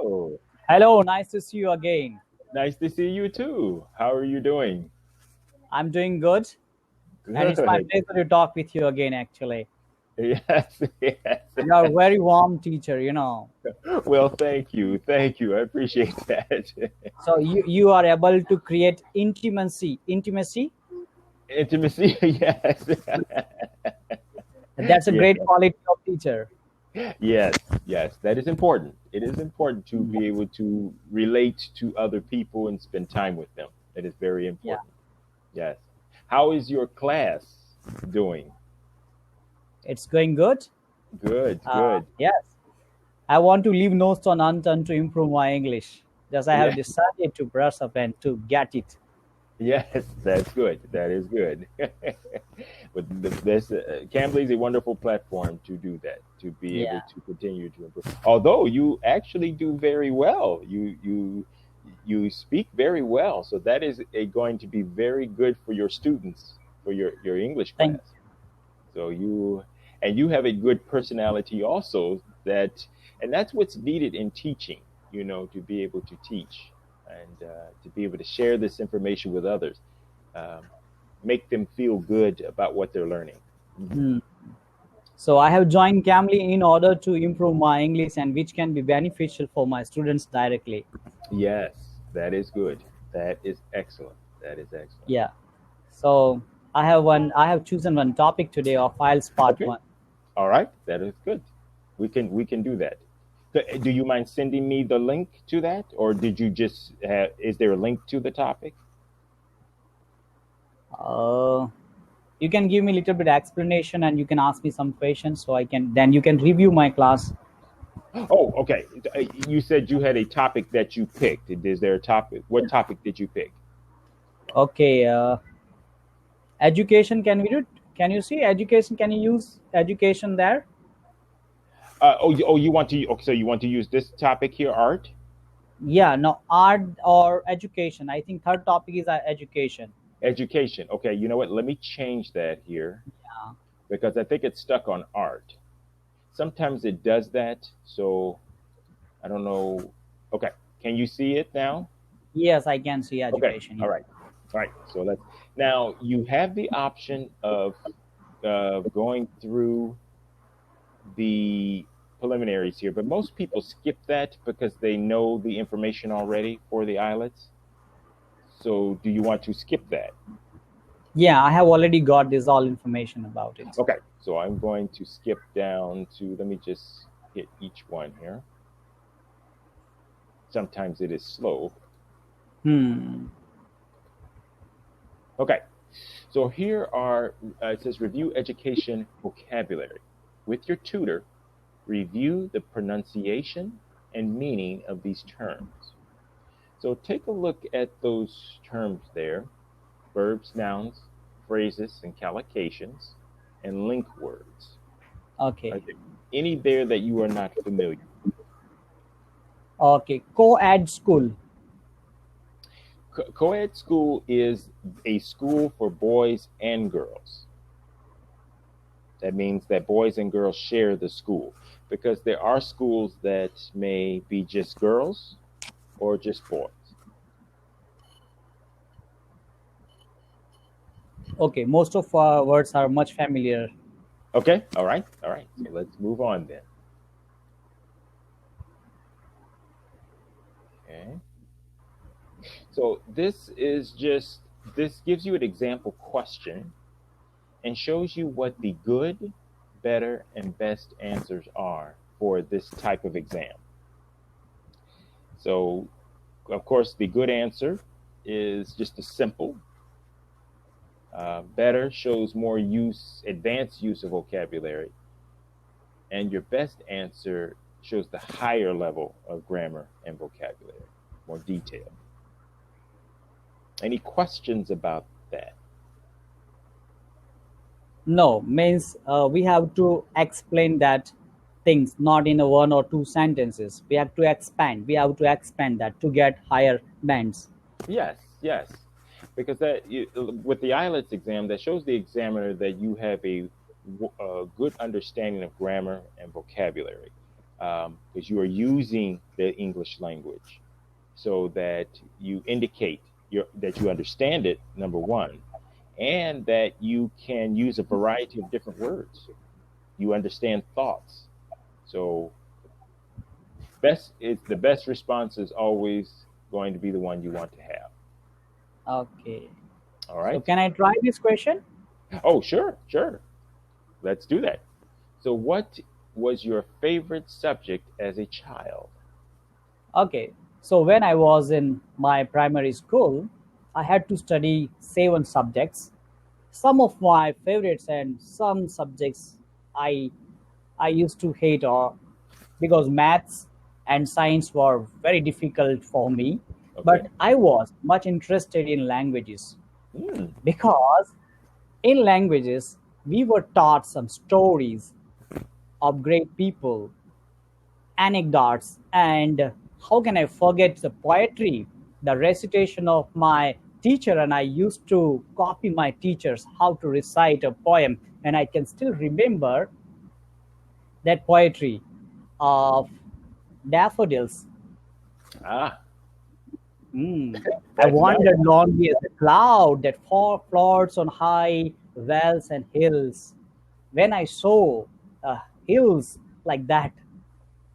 Hello. Hello, nice to see you again. Nice to see you too. How are you doing? I'm doing good, and it's my Good. pleasure to talk with you again, actually. Yes, yes. You are a very warm teacher. Well, thank you. Thank you. I appreciate that. So you are able to create intimacy. Intimacy, yes. That's a Yes. great quality of teacher. Yes, yes. That is important. It is important to Yeah, be able to relate to other people and spend time with them. It is very yeah. important. Yes. How is your class doing? It's going good. Good, good. Yes, I want to leave no stone unturned to improve my English. Thus, I have Yeah. decided to brush up and to get it. Yes, that's good. That is good. But this Cambly is a wonderful platform to do that, to be able Yeah, to continue to improve. Although you actually do very well, you speak very well, so that is going to be very good for your students for your English thank class. So you have a good personality also and that's what's needed in teaching, to be able to teach and to be able to share this information with others, um, make them feel good about what they're learning. Hmm. you. So I have joined Cambly in order to improve my English and which can be beneficial for my students directly. Yes, that is good. That is excellent. That is excellent. Yeah. So I have chosen one topic today of Ielts part Okay. 1. All right. That is good. We can do that. Do you mind sending me the link to that, or did you just is there a link to the topic? Uh, you can give me a little bit explanation and you can ask me some questions so you can review my class. Oh, okay. You said you had a topic that you picked. Is there a topic? What topic did you pick? Okay, education, can you see education, can you use education there? You want to? Okay, so you want to use this topic here, art? Yeah, no, art or education. I think third topic is education. Education. Okay, you know what? Let me change that here Yeah. because I think it's stuck on art. Sometimes it does that. So I don't know. Okay, can you see it now? Yes, I can see Okay, education. all Yeah. right. All right. So let's now you have the option of going through the preliminaries here, but most people skip that because they know the information already for the islets. So do you want to skip that? Yeah, I have already got this all information about it. Okay, so I'm going to skip down to, let me just hit each one here. Sometimes it is slow. Hmm. Okay, so here are, it says review education vocabulary. With your tutor, review the pronunciation and meaning of these terms. So take a look at those terms there: verbs, nouns, phrases, and collocations, and link words. Are Okay. there any there that you are not familiar with? Okay. Co-ed school. Co-ed school is a school for boys and girls. That means that boys and girls share the school because there are schools that may be just girls or just boys. Okay. Most of words are much familiar. Okay, all right. So let's move on then. Okay. So this gives you an example question and shows you what the good, better, and best answers are for this type of exam. So, of course, the good answer is just a simple. Better shows more advanced use of vocabulary, and your best answer shows the higher level of grammar and vocabulary, more detail. Any questions about that? No, means we have to explain that things not in a one or two sentences. We have to expand. We have to expand that to get higher bands. Yes, yes, because with the IELTS exam, that shows the examiner that you have a good understanding of grammar and vocabulary. because you are using the English language so that you indicate that you understand it, number one, and that you can use a variety of different words. You understand thoughts. So the best response is always going to be the one you want to have. Okay. All So right. can I try this question? Oh, sure, sure. Let's do that. So, what was your favorite subject as a child? Okay. So when I was in my primary school, I had to study 7 subjects. Some of my favorites and some subjects I I used to hate, or because maths and science were very difficult for me. Okay. But I was much interested in languages Hmm. because in languages we were taught some stories of great people, anecdotes, and how can I forget the poetry, the recitation of my teacher. And I used to copy my teachers how to recite a poem, and I can still remember that poetry of daffodils. Ah, Mm. I that's nice. wandered lonely as a cloud that floats on high vales and hills. When I saw hills like that,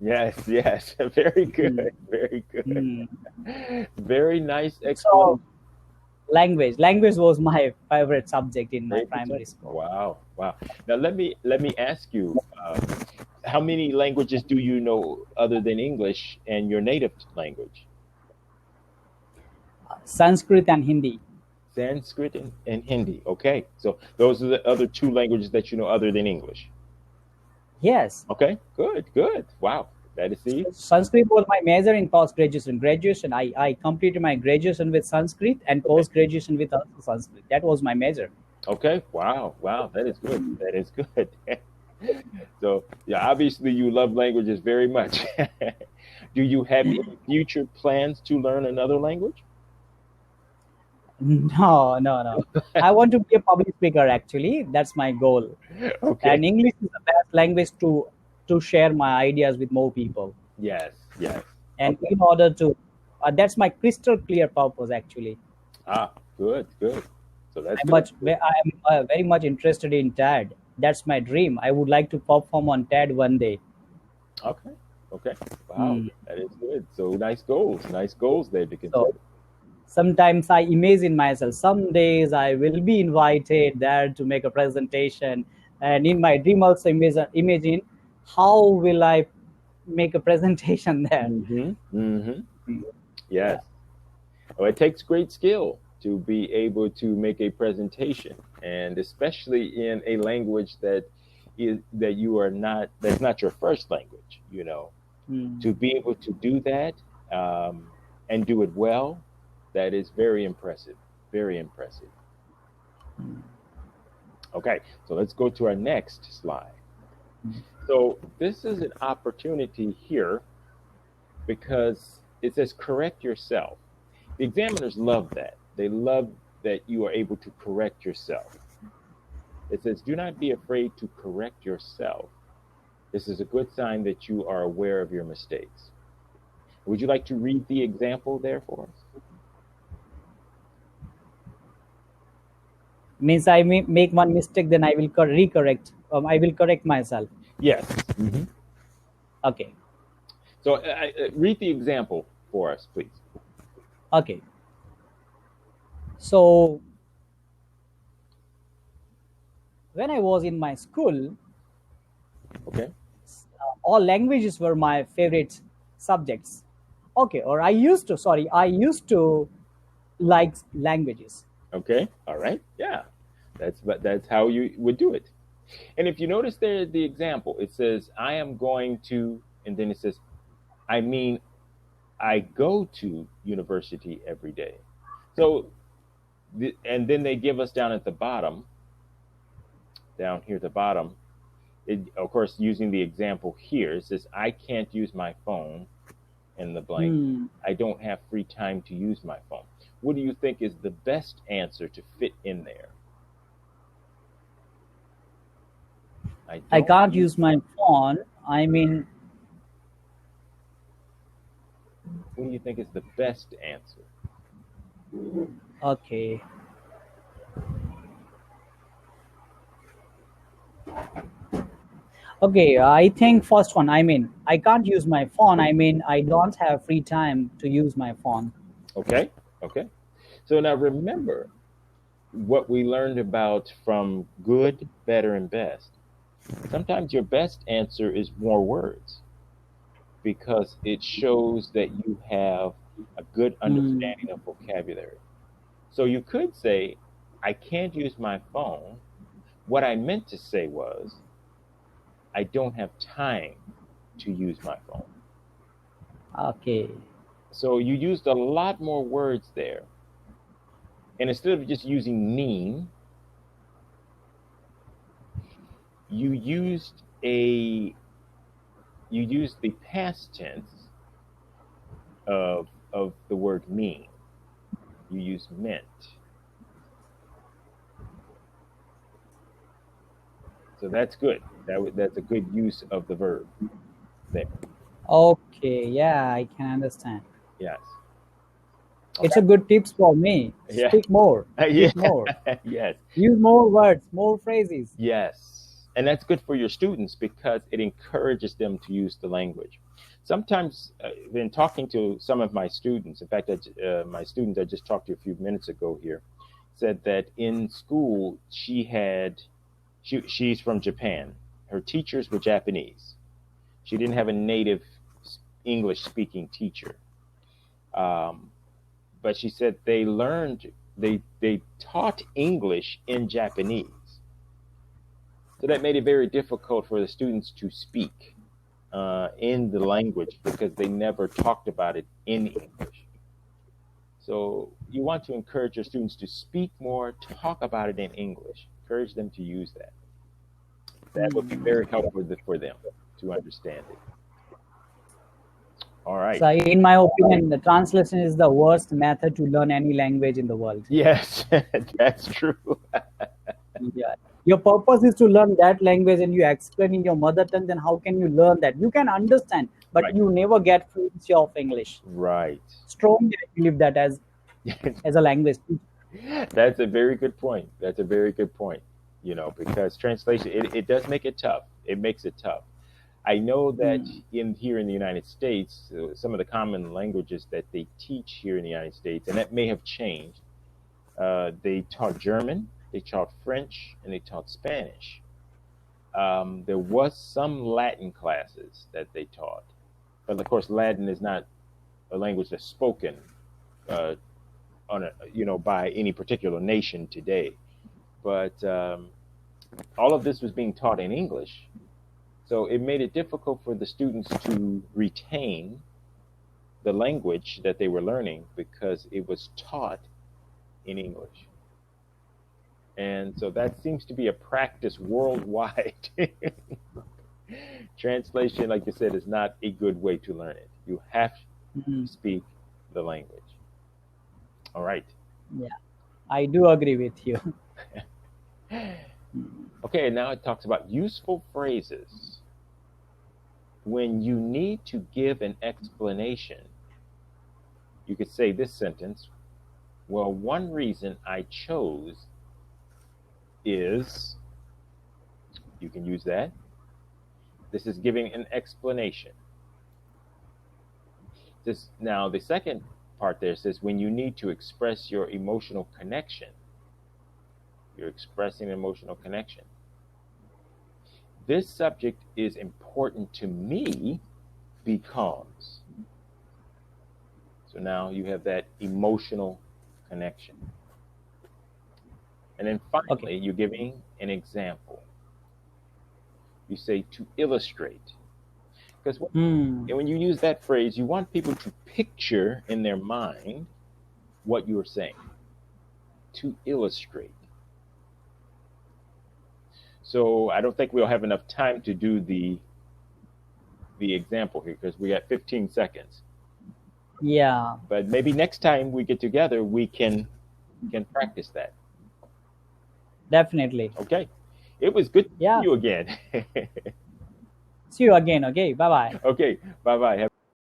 Yes, yes. Very mm, good. Very good. mm. Very nice So explanation. language was my favorite subject in my Favorite primary subject. school. Wow, wow. Now let me ask you, how many languages do you know other than English and your native language? Sanskrit and Hindi. Sanskrit and Hindi. Okay, so those are the other two languages that you know other than English. Yes, Okay, good, good. Wow, that is the Sanskrit was my major in post graduation. I completed my graduation with Sanskrit and okay. post graduation with also Sanskrit. That was my major. Okay, wow, wow, that is good. That is good. So, yeah, obviously you love languages very much. Do you have any future plans to learn another language? No, no, no. I want to be a public speaker actually. That's my goal. Okay. And English is the best language to share my ideas with more people. Yes, yes. And Okay. in order to, that's my crystal clear purpose actually. Ah, good, good. So that's I'm good. much, I am very much interested in TED. That's my dream. I would like to perform on TED one day. Okay. Okay. Wow, Hmm. that is good. So nice goals. Nice goals there to So consider. sometimes I imagine myself. Some days I will be invited there to make a presentation, and in my dream also imagine how will I make a presentation there. Mm-hmm. Mm-hmm. Yeah. Yes. Well, it takes great skill to be able to make a presentation, and especially in a language that you are not that's not your first language. Hmm. To be able to do that, and do it well, that is very impressive. Very impressive. Okay, so let's go to our next slide. So this is an opportunity here because it says correct yourself. The examiners love that. They love that you are able to correct yourself. It says, do not be afraid to correct yourself. This is a good sign that you are aware of your mistakes. Would you like to read the example there for us? Means I may make one mistake, then I will recorrect. I will correct myself. Yes. Mm-hmm. Okay. So read the example for us, please. Okay. So when I was in my school, Okay. all languages were my favorite subjects. Okay, or I used to like languages. Okay. All right. Yeah. That's how you would do it. And if you notice there the example, it says, I am going to, and then it says, I mean, I go to university every day. So, and then they give us down at the bottom, down here at the bottom, of course, using the example here, it says, I can't use my phone in the blank. Hmm. I don't have free time to use my phone. What do you think is the best answer to fit in there? I I don't can't use use my phone. I mean, What do you think is the best answer? Okay. Okay, I think first one. I mean, I can't use my phone. I mean, I don't have free time to use my phone. Okay, okay. So now remember what we learned about from good, better, and best. Sometimes your best answer is more words because it shows that you have a good Hmm. understanding of vocabulary. So you could say, I can't use my phone. What I meant to say was, I don't have time to use my phone. Okay. So you used a lot more words there. And instead of just using mean, you used a you used the past tense of the word mean. You used meant. So that's good. That's a good use of the verb there. Okay. Yeah, I can understand. Yes. It's Okay. a good tips for me. Yeah. Speak more. Yeah. Speak more. Yes. Use more words, more phrases. Yes. And that's good for your students because it encourages them to use the language. Sometimes, in talking to some of my students, in fact, my student I just talked to a few minutes ago here said that in school she's from Japan. Her teachers were Japanese. She didn't have a native English speaking teacher. Um, but she said they taught English in Japanese. So that made it very difficult for the students to speak in the language because they never talked about it in English. So you want to encourage your students to speak more, talk about it in English, encourage them to use that. That would be very Hmm. helpful for them to understand it. All right. So, in my opinion, the translation is the worst method to learn any language in the world. Yes, that's true. Yeah. Your purpose is to learn that language and you explain in your mother tongue, then how can you learn that? You can understand, but Right. you never get fluency of English. Right. Strongly I believe that as a language. That's a very good point. That's a very good point. Because translation it does make it tough. It makes it tough. I know that Hmm. in here in the United States, some of the common languages that they teach here in the United States, and that may have changed. They taught German, they taught French, and they taught Spanish. There was some Latin classes that they taught, but of course, Latin is not a language that's spoken uh, by any particular nation today. But all of this was being taught in English, so it made it difficult for the students to retain the language that they were learning because it was taught in English. And so that seems to be a practice worldwide. Translation, like you said, is not a good way to learn it. You have Hmm. to speak the language. All right. Yeah, I do agree with you. Okay, now it talks about useful phrases. When you need to give an explanation, you could say this sentence. Well, one reason I chose is, you can use that. This is giving an explanation. This now the second part there says when you need to express your emotional connection. You're expressing an emotional connection. This subject is important to me because. So now you have that emotional connection. And then Okay. finally, you're giving an example. You say to illustrate. Because Hmm. when you use that phrase, you want people to picture in their mind what you're saying. To illustrate. So I don't think we'll have enough time to do the example here because we got 15 seconds. Yeah, But maybe next time we get together, we can practice that. definitely. Okay. It was good to see Yeah. you again. See you again. Okay. Bye bye. Okay. Bye bye.